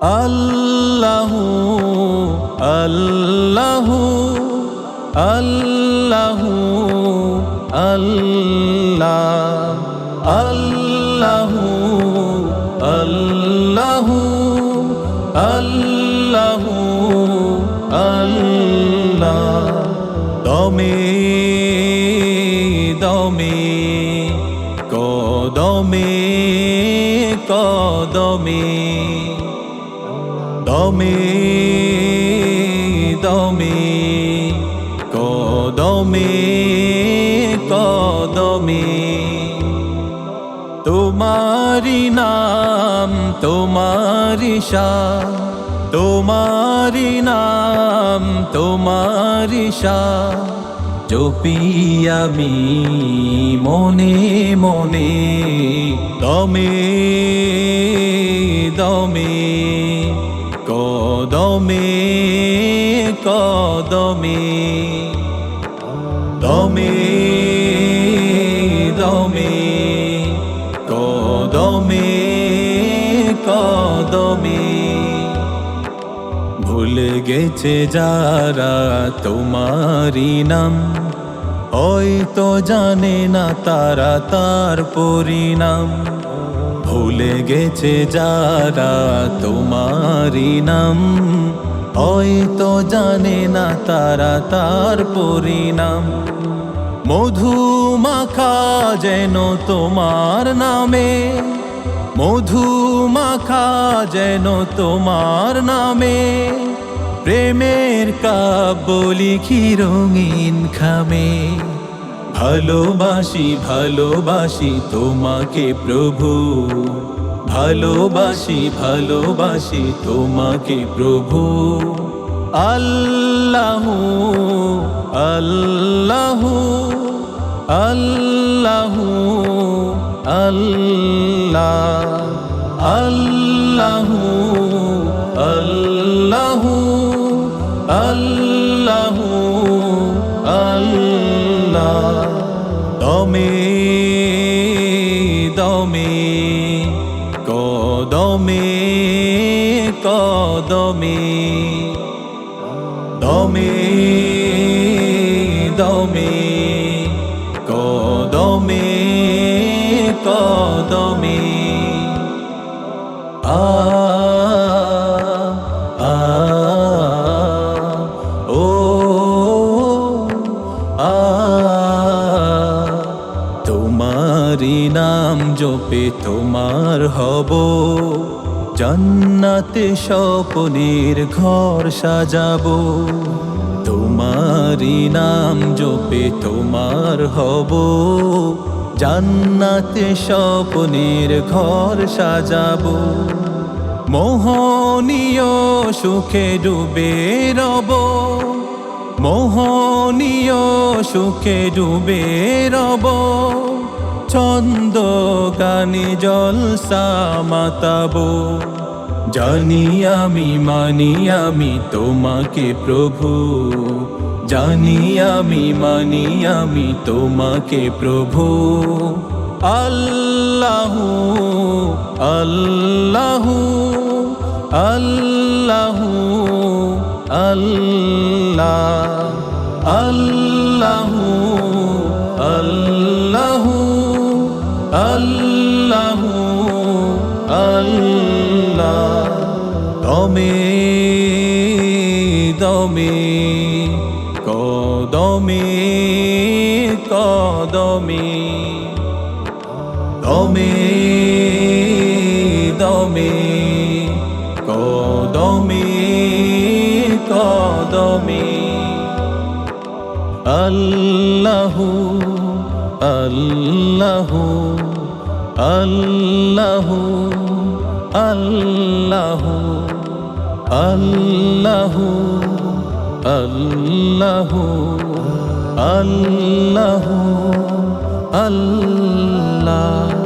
আল্লাহু আল্লাহু আল্লাহু আল্লাহ আল্লাহু আল্লাহু আল্লাহু আল্লাহ দমে দমে কদমে কদমে দমে দমে কদমে কদমে তোমারি নাম তোমারি শান তোমারি নাম তোমারি শান জপি আমি মনে মনে দমে দমে কদমে কদমে দমে দমে কদমে কদমে ভুলে গেছে যারা তোমারি নাম হয়তো জানে না তারা তার পরিণাম ভুলে গেছে যারা তোমারি নাম হয়তো জানে না তারা তার পরিণাম মধু মাখা যেন তোমার নামে মধু মাখা যেন তোমার নামে প্রেমের কাব্য লিখি রঙিন খামে ভালোবাসি ভালোবাসি তোমাকে প্রভু ভালোবাসি ভালোবাসি তোমাকে প্রভু আল্লাহু আল্লাহু আল্লাহু আল্লাহ আল্লাহু আল্লাহু আল্লাহু আল্লাহ দমে দমে কদমে কদমে দমে দমে কদমে কদমে আ আ ও আ তোমারি নাম জপে তোমার হব জান্নাতে স্বপ্নের ঘর সাজাবো তোমারি নাম জপে তোমার হব জান্নাতে স্বপ্নের ঘর সাজাবো মোহনীয় সুখে ডুবে রব মোহনীয় সুখে ডুবে রব ছন্দ গানে জলসা মাতাবো জানি আমি মানি আমি তোমাকে প্রভু জানি আমি মানি আমি তোমাকে প্রভু আল্লাহু আল্লাহু আল্লাহু আল্লাহ আল্লাহু আল্লাহু আল্লাহু আল্লাহ দমে দমে কদমে কদমে দমে দমে কদমে কদমে আল্লাহু আল্লাহু আল্লাহু আল্লাহু আল্লাহু আল্লাহু আল্লাহু আল্লাহ